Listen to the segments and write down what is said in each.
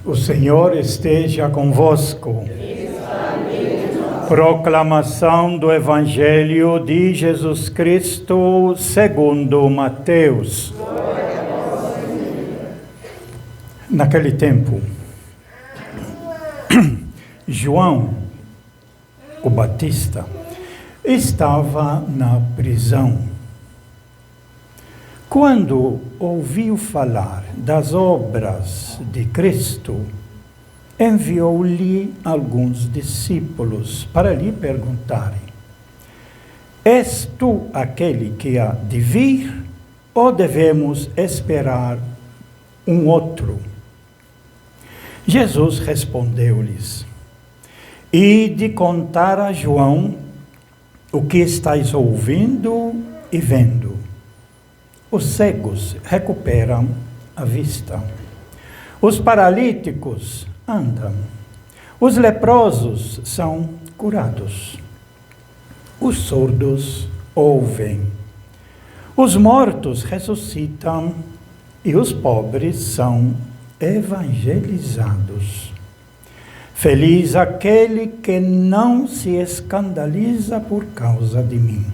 O Senhor esteja convosco. Proclamação do Evangelho de Jesus Cristo segundo Mateus. Naquele tempo, João, o Batista, estava na prisão. Quando ouviu falar das obras de Cristo, enviou-lhe alguns discípulos para lhe perguntarem: És tu aquele que há de vir, ou devemos esperar um outro? Jesus respondeu-lhes: Ide contar a João o que estáis ouvindo e vendo. Os cegos recuperam a vista. Os paralíticos andam. Os leprosos são curados. Os surdos ouvem. Os mortos ressuscitam e os pobres são evangelizados. Feliz aquele que não se escandaliza por causa de mim.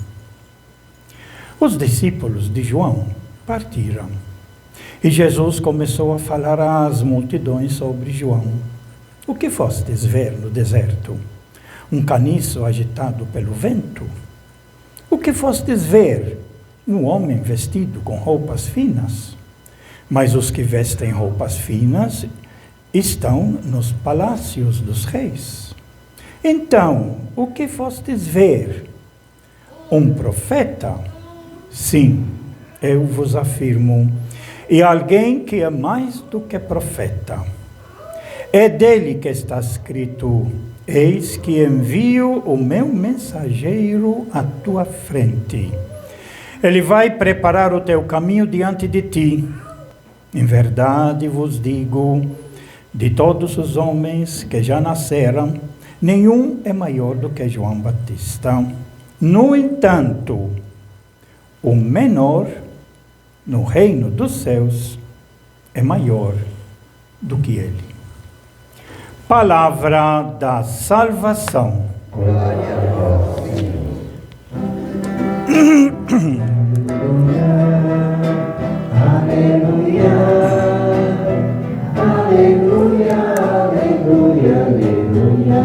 Os discípulos de João partiram. E Jesus começou a falar às multidões sobre João. O que fostes ver no deserto? Um caniço agitado pelo vento? O que fostes ver? Um homem vestido com roupas finas? Mas os que vestem roupas finas estão nos palácios dos reis. Então, o que fostes ver? Um profeta? Sim, eu vos afirmo, e alguém que é mais do que profeta. É dele que está escrito: Eis que envio o meu mensageiro à tua frente. Ele vai preparar o teu caminho diante de ti. Em verdade vos digo, de todos os homens que já nasceram, nenhum é maior do que João Batista. No entanto, o menor no reino dos céus é maior do que ele. Palavra da salvação. Glória a vós, Senhor. Aleluia, aleluia, aleluia, aleluia,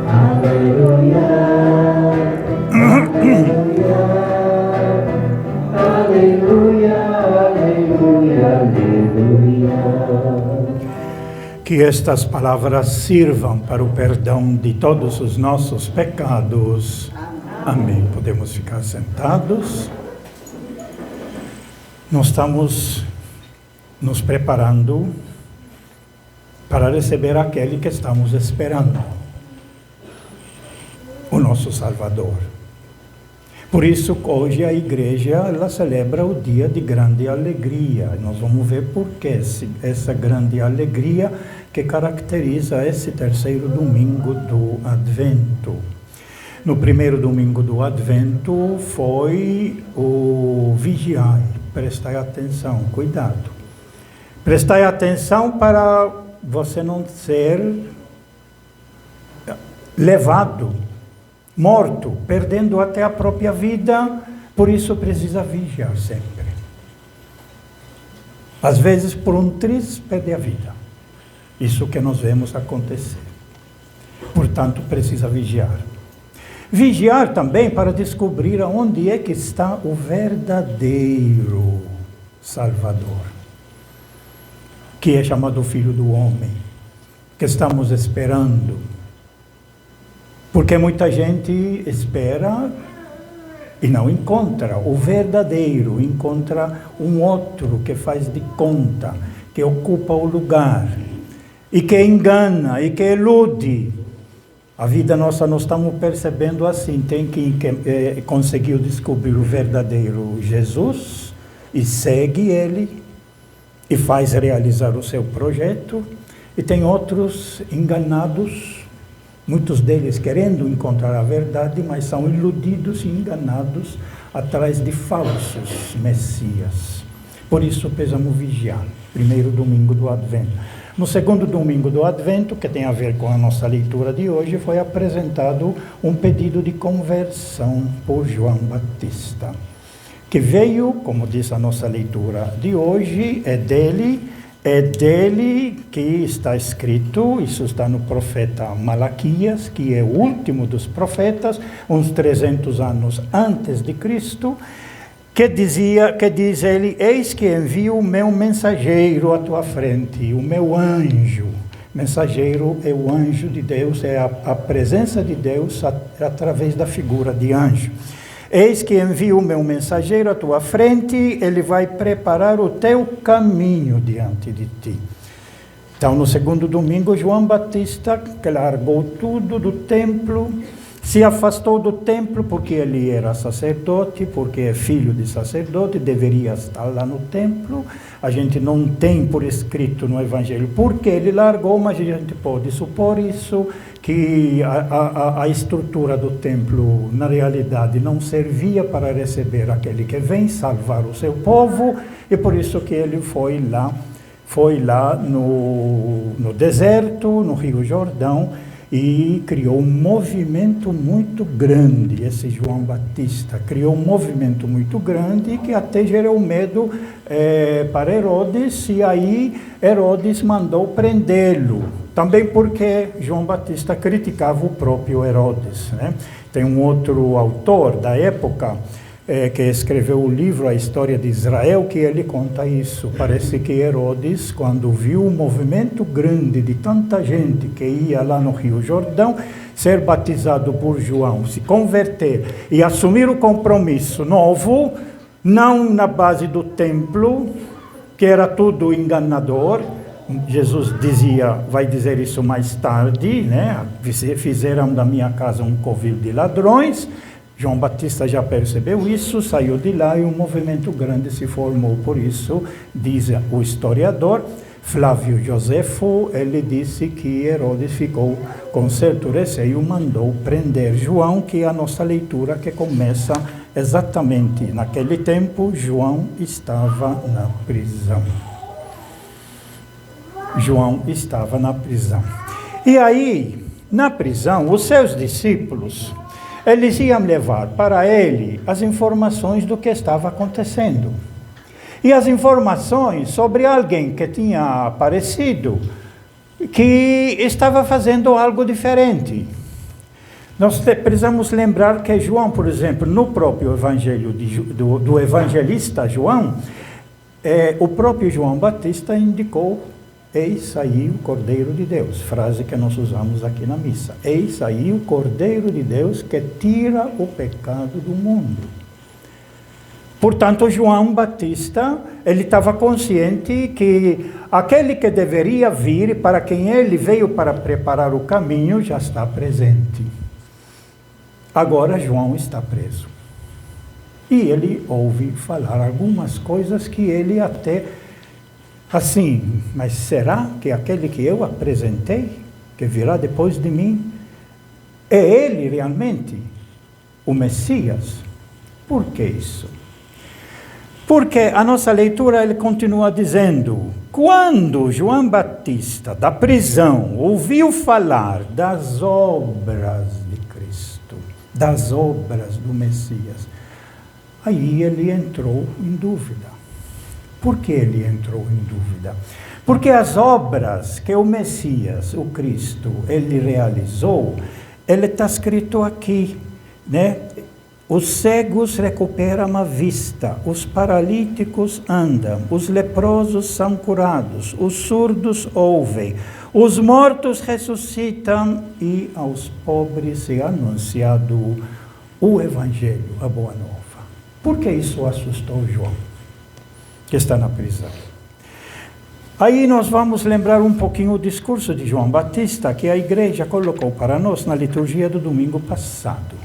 aleluia, aleluia, aleluia, aleluia. Que estas palavras sirvam para o perdão de todos os nossos pecados. Amém. Podemos ficar sentados. Nós estamos nos preparando para receber aquele que estamos esperando, o nosso Salvador. Por isso, hoje a igreja ela celebra o dia de grande alegria. Nós vamos ver por que essa grande alegria que caracteriza esse terceiro domingo do Advento. No primeiro domingo do Advento foi o vigiai. Prestai atenção, cuidado. Prestai atenção para você não ser levado, morto, perdendo até a própria vida. Por isso precisa vigiar sempre. Às vezes, por um triz, perde a vida. Isso que nós vemos acontecer. Portanto, precisa vigiar. Vigiar também para descobrir aonde é que está o verdadeiro Salvador, que é chamado Filho do Homem, que estamos esperando. Porque muita gente espera e não encontra o verdadeiro, encontra um outro que faz de conta, que ocupa o lugar, e que engana, e que elude A vida nossa nós estamos percebendo assim, tem quem conseguiu descobrir o verdadeiro Jesus e segue ele e faz realizar o seu projeto, e tem outros enganados, muitos deles querendo encontrar a verdade, mas são iludidos e enganados atrás de falsos messias. Por isso precisamos vigiar. Primeiro domingo do Advento. No segundo domingo do Advento, que tem a ver com a nossa leitura de hoje, foi apresentado um pedido de conversão por João Batista, que veio, como diz a nossa leitura de hoje, é dele que está escrito, isso está no profeta Malaquias, que é o último dos profetas, uns 300 anos antes de Cristo, que diz ele: eis que envio o meu mensageiro à tua frente, o meu anjo. Mensageiro é o anjo de Deus, é a presença de Deus através da figura de anjo. Eis que envio o meu mensageiro à tua frente, ele vai preparar o teu caminho diante de ti. Então, no segundo domingo, João Batista largou tudo do templo, se afastou do templo porque ele era sacerdote, porque é filho de sacerdote, deveria estar lá no templo. A gente não tem por escrito no Evangelho porque ele largou, mas a gente pode supor isso, que a estrutura do templo, na realidade, não servia para receber aquele que vem salvar o seu povo, e por isso que ele foi lá no deserto, no Rio Jordão, e criou um movimento muito grande. Esse João Batista criou um movimento muito grande que até gerou medo para Herodes, e aí Herodes mandou prendê-lo. Também porque João Batista criticava o próprio Herodes, né? Tem um outro autor da época que escreveu o livro A História de Israel, que ele conta isso. Parece que Herodes, quando viu um movimento grande de tanta gente que ia lá no Rio Jordão, ser batizado por João, se converter e assumir o compromisso novo, não na base do templo, que era tudo enganador. Jesus vai dizer isso mais tarde, né? Fizeram da minha casa um covil de ladrões. João Batista já percebeu isso, saiu de lá e um movimento grande se formou. Por isso, diz o historiador Flávio Josefo, ele disse que Herodes ficou com certo receio, mandou prender João, que é a nossa leitura que começa exatamente naquele tempo. João estava na prisão. João estava na prisão. E aí, na prisão, os seus discípulos, eles iam levar para ele as informações do que estava acontecendo. E as informações sobre alguém que tinha aparecido, que estava fazendo algo diferente. Nós precisamos lembrar que João, por exemplo, no próprio evangelho do evangelista João, o próprio João Batista indicou: eis aí o Cordeiro de Deus, frase que nós usamos aqui na missa. Eis aí o Cordeiro de Deus que tira o pecado do mundo. Portanto, João Batista, ele estava consciente que aquele que deveria vir, para quem ele veio para preparar o caminho, já está presente. Agora João está preso. E ele ouve falar algumas coisas que ele até... assim, mas será que aquele que eu apresentei, que virá depois de mim, é ele realmente o Messias? Por que isso? Porque a nossa leitura, ele continua dizendo: quando João Batista, da prisão, ouviu falar das obras de Cristo, das obras do Messias, aí ele entrou em dúvida. Por que ele entrou em dúvida? Porque as obras que o Messias, o Cristo, ele realizou, ele está escrito aqui, né? Os cegos recuperam a vista, os paralíticos andam, os leprosos são curados, os surdos ouvem, os mortos ressuscitam e aos pobres é anunciado o Evangelho, a Boa Nova. Por que isso assustou João, que está na prisão? Aí nós vamos lembrar um pouquinho o discurso de João Batista, que a igreja colocou para nós na liturgia do domingo passado.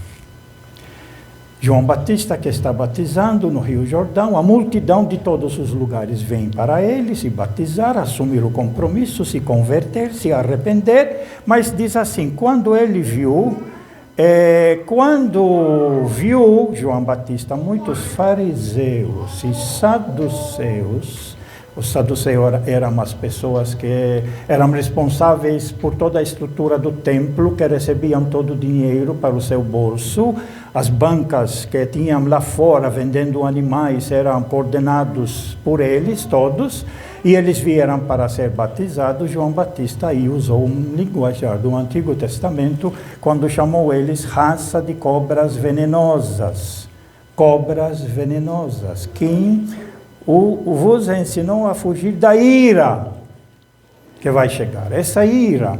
João Batista, que está batizando no Rio Jordão, a multidão de todos os lugares vem para ele se batizar, assumir o compromisso, se converter, se arrepender, mas diz assim, quando viu João Batista muitos fariseus e saduceus. Os saduceus eram as pessoas que eram responsáveis por toda a estrutura do templo, que recebiam todo o dinheiro para o seu bolso. As bancas que tinham lá fora vendendo animais eram coordenados por eles todos, e eles vieram para ser batizados. João Batista aí usou um linguajar do Antigo Testamento, quando chamou eles raça de cobras venenosas. Cobras venenosas, quem vos ensinou a fugir da ira que vai chegar. Essa ira,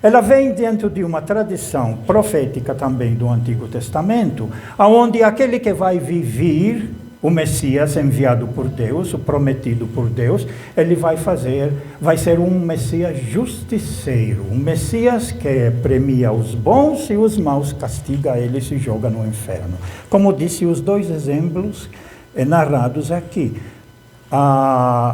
ela vem dentro de uma tradição profética também do Antigo Testamento, onde aquele que vai viver, o Messias enviado por Deus, o prometido por Deus, ele vai ser um Messias justiceiro, um Messias que premia os bons e os maus castiga eles e joga no inferno. Como disse, os dois exemplos narrados aqui.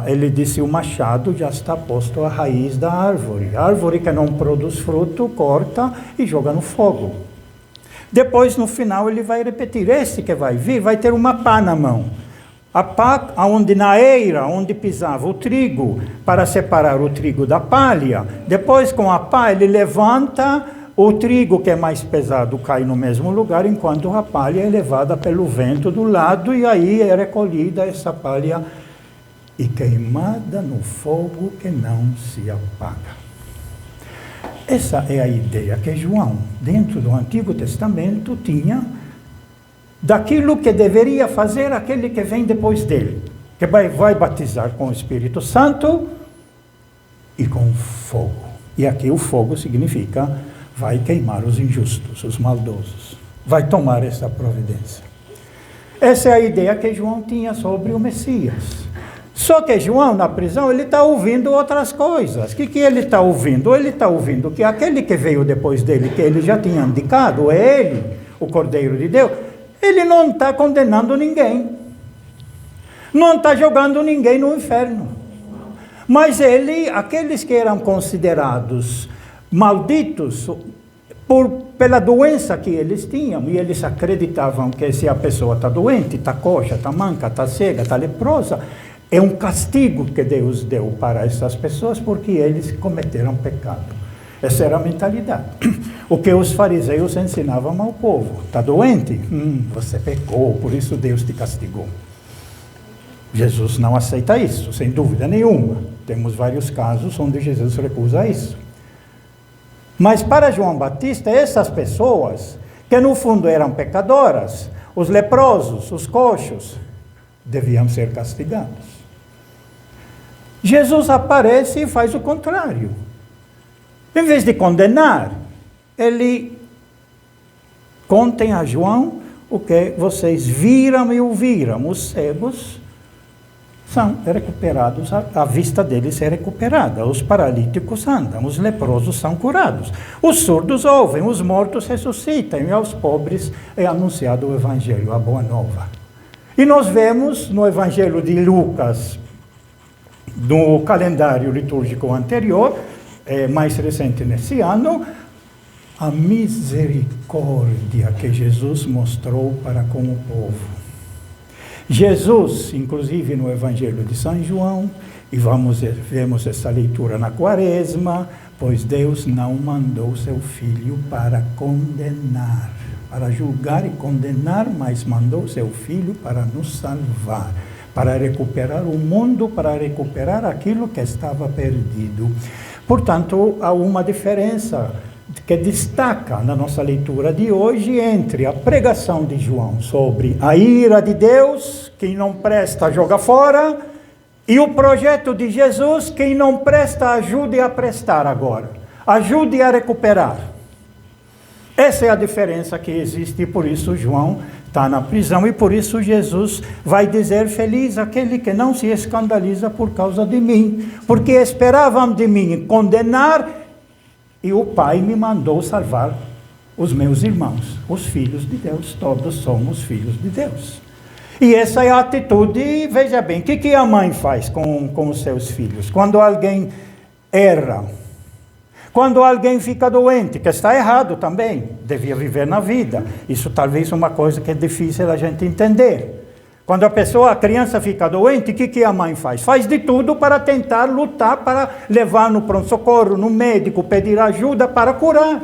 Ele disse, o machado já está posto à raiz da árvore. A árvore que não produz fruto, corta e joga no fogo. Depois, no final, ele vai repetir, esse que vai vir vai ter uma pá na mão. A pá, na eira, onde pisava o trigo, para separar o trigo da palha. Depois, com a pá, ele levanta o trigo, que é mais pesado, cai no mesmo lugar, enquanto a palha é levada pelo vento do lado, e aí é recolhida essa palha e queimada no fogo que não se apaga. Essa é a ideia que João, dentro do Antigo Testamento, tinha daquilo que deveria fazer aquele que vem depois dele, que vai batizar com o Espírito Santo e com fogo. E aqui o fogo significa vai queimar os injustos, os maldosos. Vai tomar essa providência. Essa é a ideia que João tinha sobre o Messias. Só que João, na prisão, ele está ouvindo outras coisas. O que ele está ouvindo? Ele está ouvindo que aquele que veio depois dele, que ele já tinha indicado, é ele, o Cordeiro de Deus, ele não está condenando ninguém. Não está jogando ninguém no inferno. Mas aqueles que eram considerados malditos pela doença que eles tinham, e eles acreditavam que se a pessoa está doente, está coxa, está manca, está cega, está leprosa, é um castigo que Deus deu para essas pessoas porque eles cometeram pecado. Essa era a mentalidade. O que os fariseus ensinavam ao povo. Está doente? Você pecou, por isso Deus te castigou. Jesus não aceita isso, sem dúvida nenhuma. Temos vários casos onde Jesus recusa isso. Mas para João Batista, essas pessoas, que no fundo eram pecadoras, os leprosos, os coxos, deviam ser castigados. Jesus aparece e faz o contrário. Em vez de condenar, ele contem a João o que vocês viram e ouviram. Os cegos são recuperados, a vista deles é recuperada. Os paralíticos andam, os leprosos são curados. Os surdos ouvem, os mortos ressuscitam, e aos pobres é anunciado o Evangelho, a Boa Nova. E nós vemos no Evangelho de Lucas, no calendário litúrgico anterior, mais recente nesse ano, a misericórdia que Jesus mostrou para com o povo. Jesus, inclusive no Evangelho de São João, e vemos essa leitura na Quaresma, pois Deus não mandou seu Filho para condenar, para julgar e condenar, mas mandou seu Filho para nos salvar, para recuperar o mundo, para recuperar aquilo que estava perdido. Portanto, há uma diferença que destaca na nossa leitura de hoje entre a pregação de João sobre a ira de Deus, quem não presta joga fora, e o projeto de Jesus, quem não presta ajude a prestar agora, ajude a recuperar. Essa é a diferença que existe, e por isso João está na prisão, e por isso Jesus vai dizer: feliz aquele que não se escandaliza por causa de mim, porque esperavam de mim condenar, e o Pai me mandou salvar os meus irmãos, os filhos de Deus. Todos somos filhos de Deus. E essa é a atitude. Veja bem, o que a mãe faz com os seus filhos? Quando alguém erra, quando alguém fica doente, que está errado também, devia viver na vida. Isso talvez é uma coisa que é difícil a gente entender. Quando a criança fica doente, o que a mãe faz? Faz de tudo para tentar lutar, para levar no pronto-socorro, no médico, pedir ajuda para curar.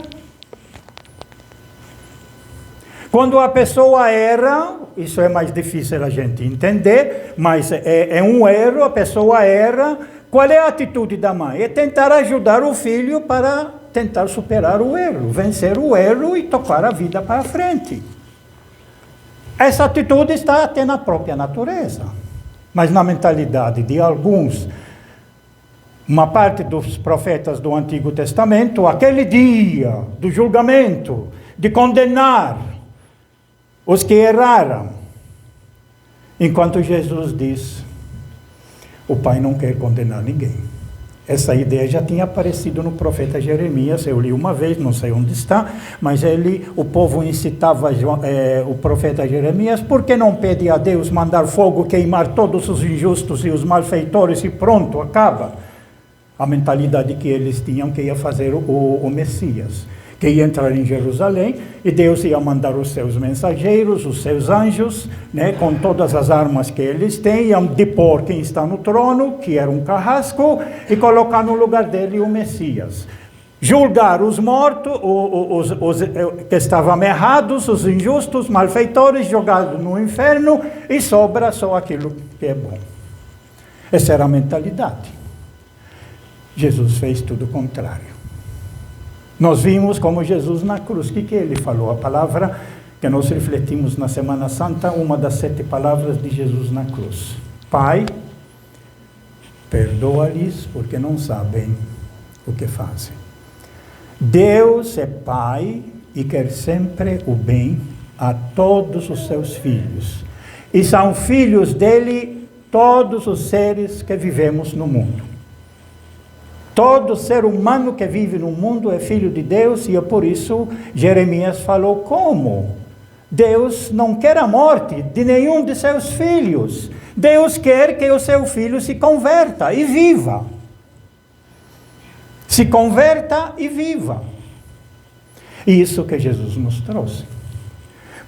Quando a pessoa erra, isso é mais difícil a gente entender, mas é um erro, a pessoa erra. Qual é a atitude da mãe? É tentar ajudar o filho para tentar superar o erro, vencer o erro e tocar a vida para frente. Essa atitude está até na própria natureza, mas na mentalidade de alguns, uma parte dos profetas do Antigo Testamento, aquele dia do julgamento, de condenar os que erraram, enquanto Jesus diz: o Pai não quer condenar ninguém. Essa ideia já tinha aparecido no profeta Jeremias. Eu li uma vez, não sei onde está, mas o povo incitava o profeta Jeremias: por que não pede a Deus mandar fogo queimar todos os injustos e os malfeitores e pronto, acaba? A mentalidade que eles tinham, que ia fazer o Messias, que ia entrar em Jerusalém, e Deus ia mandar os seus mensageiros, os seus anjos, né, com todas as armas que eles têm, iam depor quem está no trono, que era um carrasco, e colocar no lugar dele o Messias. Julgar os mortos, os que estavam errados, os injustos, malfeitores, jogados no inferno, e sobra só aquilo que é bom. Essa era a mentalidade. Jesus fez tudo o contrário. Nós vimos como Jesus na cruz, o que ele falou? A palavra que nós refletimos na Semana Santa, uma das 7 palavras de Jesus na cruz: Pai, perdoa-lhes porque não sabem o que fazem. Deus é Pai e quer sempre o bem a todos os seus filhos. E são filhos dele todos os seres que vivemos no mundo. Todo ser humano que vive no mundo é filho de Deus, e é por isso Jeremias falou: como? Deus não quer a morte de nenhum de seus filhos. Deus quer que o seu filho se converta e viva. Se converta e viva. E isso que Jesus nos trouxe.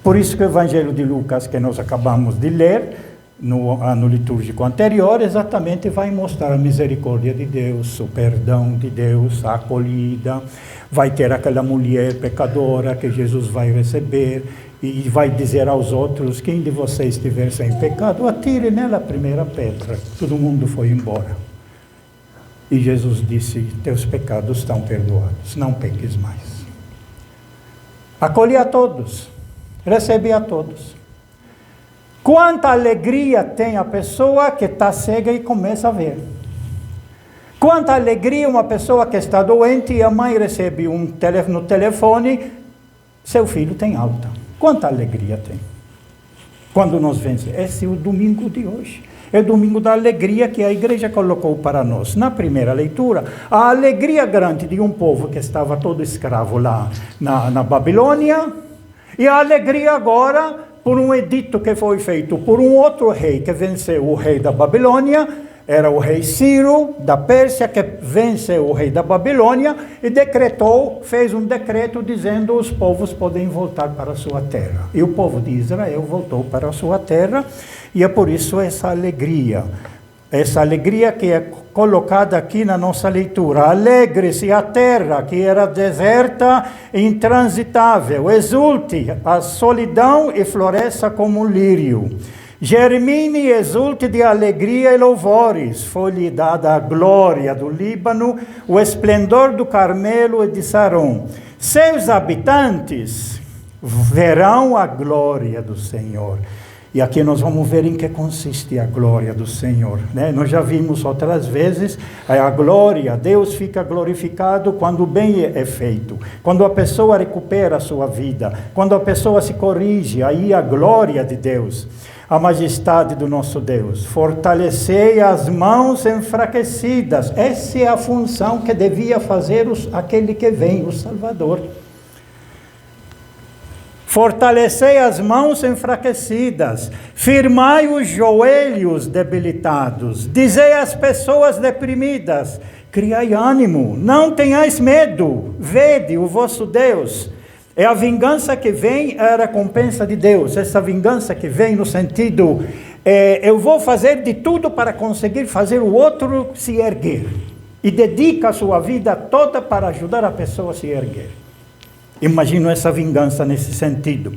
Por isso que o Evangelho de Lucas, que nós acabamos de ler, no ano litúrgico anterior, exatamente vai mostrar a misericórdia de Deus, o perdão de Deus, a acolhida. Vai ter aquela mulher pecadora que Jesus vai receber e vai dizer aos outros: quem de vocês estiver sem pecado, atire nela a primeira pedra. Todo mundo foi embora. E Jesus disse: teus pecados estão perdoados, não peques mais. Acolhe a todos, recebe a todos. Quanta alegria tem a pessoa que está cega e começa a ver. Quanta alegria uma pessoa que está doente e a mãe recebe no telefone: seu filho tem alta. Quanta alegria tem. Quando nós vencemos. Esse é o domingo de hoje. É o domingo da alegria que a igreja colocou para nós. Na primeira leitura, a alegria grande de um povo que estava todo escravo lá na Babilônia, e a alegria agora por um edito que foi feito por um outro rei que venceu o rei da Babilônia. Era o rei Ciro da Pérsia, que venceu o rei da Babilônia e fez um decreto dizendo: os povos podem voltar para a sua terra. E o povo de Israel voltou para a sua terra, e é por isso essa alegria que é colocada aqui na nossa leitura. Alegre-se a terra que era deserta e intransitável, exulte a solidão e floresça como um lírio. Germine e exulte de alegria e louvores, foi-lhe dada a glória do Líbano, o esplendor do Carmelo e de Saron. Seus habitantes verão a glória do Senhor. E aqui nós vamos ver em que consiste a glória do Senhor, né? Nós já vimos outras vezes, a glória, Deus fica glorificado quando o bem é feito, quando a pessoa recupera a sua vida, quando a pessoa se corrige, aí a glória de Deus, a majestade do nosso Deus. Fortalecei as mãos enfraquecidas, essa é a função que devia fazer aquele que vem, o Salvador. Fortalecei as mãos enfraquecidas, firmai os joelhos debilitados, dizei às pessoas deprimidas, criai ânimo, não tenhais medo, vede o vosso Deus. É a vingança que vem, é a recompensa de Deus. Essa vingança que vem no sentido, eu vou fazer de tudo para conseguir fazer o outro se erguer. E dedica a sua vida toda para ajudar a pessoa a se erguer. Imagino essa vingança nesse sentido.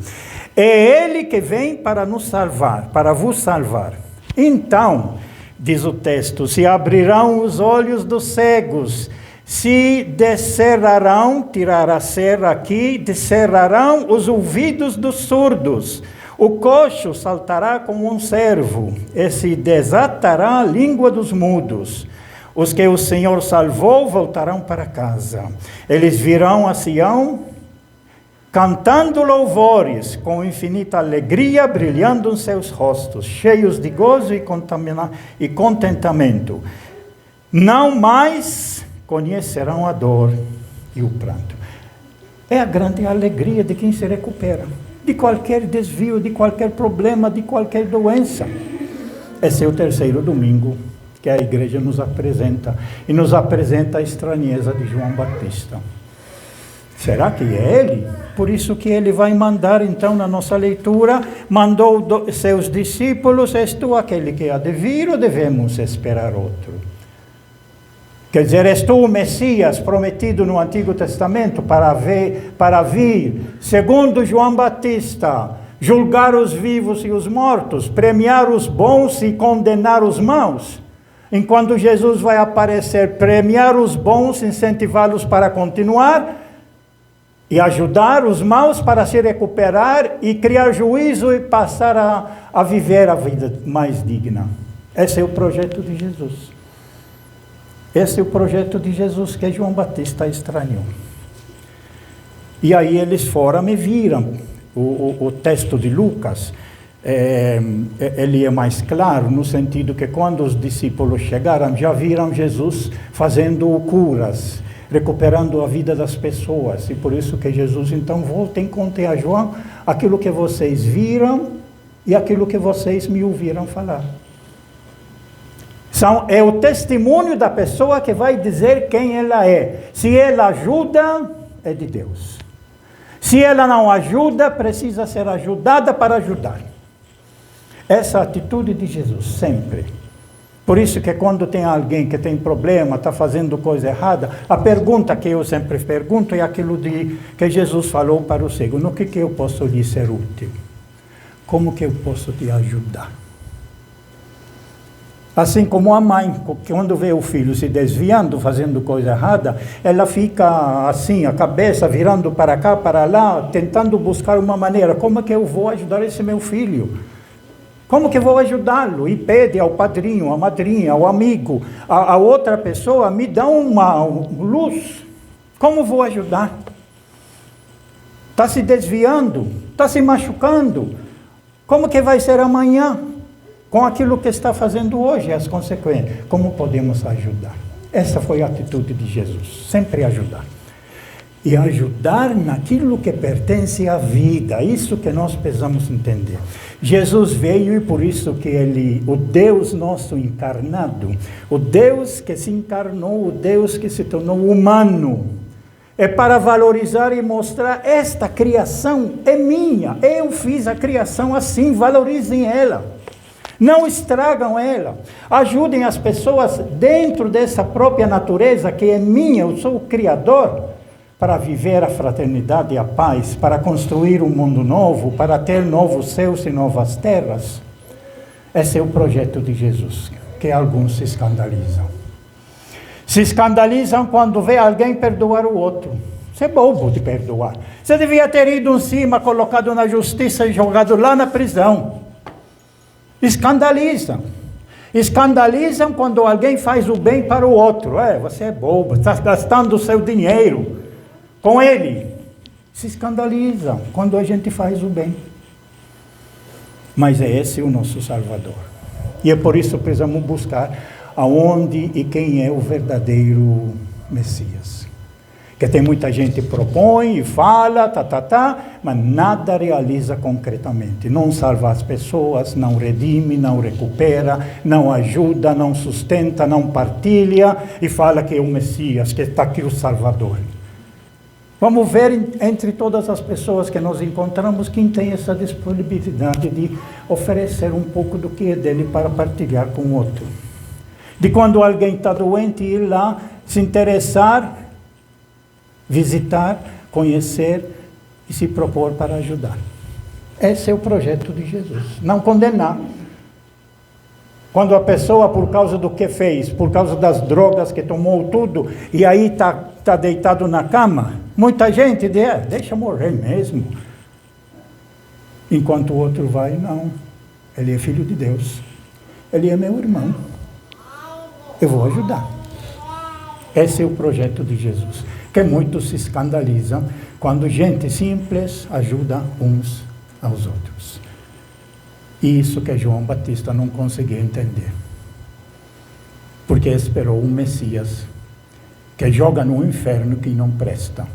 É Ele que vem para nos salvar, para vos salvar. Então, diz o texto, se abrirão os olhos dos cegos, se descerrarão, tirar a serra aqui, descerrarão os ouvidos dos surdos. O coxo saltará como um cervo, e se desatará a língua dos mudos. Os que o Senhor salvou voltarão para casa. Eles virão a Sião, cantando louvores, com infinita alegria, brilhando em seus rostos, cheios de gozo e contentamento. Não mais conhecerão a dor e o pranto. É a grande alegria de quem se recupera, de qualquer desvio, de qualquer problema, de qualquer doença. Esse é o terceiro domingo que a igreja nos apresenta, e nos apresenta a estranheza de João Batista. Será que é ele? Por isso que ele vai mandar, então, na nossa leitura, mandou seus discípulos, és tu aquele que há de vir ou devemos esperar outro? Quer dizer, és tu o Messias prometido no Antigo Testamento para vir, segundo João Batista, julgar os vivos e os mortos, premiar os bons e condenar os maus? Enquanto Jesus vai aparecer, premiar os bons, incentivá-los para continuar, e ajudar os maus para se recuperar e criar juízo e passar a viver a vida mais digna. Esse é o projeto de Jesus. Esse é o projeto de Jesus que João Batista estranhou. E aí eles foram e viram. O texto de Lucas, ele é mais claro no sentido que quando os discípulos chegaram, já viram Jesus fazendo curas, recuperando a vida das pessoas, e por isso que Jesus então volta e conta a João aquilo que vocês viram e aquilo que vocês me ouviram falar. É o testemunho da pessoa que vai dizer quem ela é. Se ela ajuda, é de Deus. Se ela não ajuda, precisa ser ajudada para ajudar. Essa atitude de Jesus, sempre. Por isso que quando tem alguém que tem problema, está fazendo coisa errada, a pergunta que eu sempre pergunto é aquilo que Jesus falou para o cego: no que eu posso lhe ser útil? Como que eu posso te ajudar? Assim como a mãe, quando vê o filho se desviando, fazendo coisa errada, ela fica assim, a cabeça virando para cá, para lá, tentando buscar uma maneira. Como é que eu vou ajudar esse meu filho? Como que vou ajudá-lo? E pede ao padrinho, à madrinha, ao amigo, a outra pessoa, me dá uma luz. Como vou ajudar? Está se desviando, está se machucando. Como que vai ser amanhã? Com aquilo que está fazendo hoje, as consequências. Como podemos ajudar? Essa foi a atitude de Jesus, sempre ajudar. E ajudar naquilo que pertence à vida, isso que nós precisamos entender. Jesus veio e por isso que ele, o Deus nosso encarnado, o Deus que se encarnou, o Deus que se tornou humano, é para valorizar e mostrar: esta criação é minha, eu fiz a criação assim, valorizem ela. Não estragam ela. Ajudem as pessoas dentro dessa própria natureza que é minha, eu sou o Criador, para viver a fraternidade e a paz, para construir um mundo novo, para ter novos céus e novas terras. Esse é o projeto de Jesus, que alguns se escandalizam. Se escandalizam quando vê alguém perdoar o outro. Você é bobo de perdoar. Você devia ter ido em cima, colocado na justiça e jogado lá na prisão. Escandalizam. Escandalizam quando alguém faz o bem para o outro. Você é bobo, está gastando o seu dinheiro com ele. Se escandalizam quando a gente faz o bem. Mas é esse o nosso Salvador. E é por isso que precisamos buscar aonde e quem é o verdadeiro Messias. Que tem muita gente que propõe e fala, mas nada realiza concretamente. Não salva as pessoas, não redime, não recupera, não ajuda, não sustenta, não partilha e fala que é o Messias, que está aqui o Salvador. Vamos ver entre todas as pessoas que nós encontramos quem tem essa disponibilidade de oferecer um pouco do que é dele para partilhar com o outro. De quando alguém está doente, ir lá, se interessar, visitar, conhecer e se propor para ajudar. Esse é o projeto de Jesus. Não condenar. Quando a pessoa, por causa do que fez, por causa das drogas que tomou tudo, e aí está deitado na cama, muita gente diz, deixa morrer mesmo. Enquanto o outro vai, não. Ele é filho de Deus. Ele é meu irmão. Eu vou ajudar. Esse é o projeto de Jesus. Que muitos se escandalizam quando gente simples ajuda uns aos outros. E isso que João Batista não conseguiu entender. Porque esperou um Messias que joga no inferno quem não presta.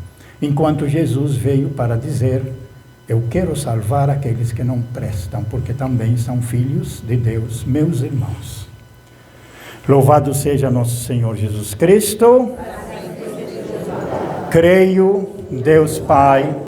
Enquanto Jesus veio para dizer, eu quero salvar aqueles que não prestam, porque também são filhos de Deus, meus irmãos. Louvado seja nosso Senhor Jesus Cristo. Creio, Deus Pai,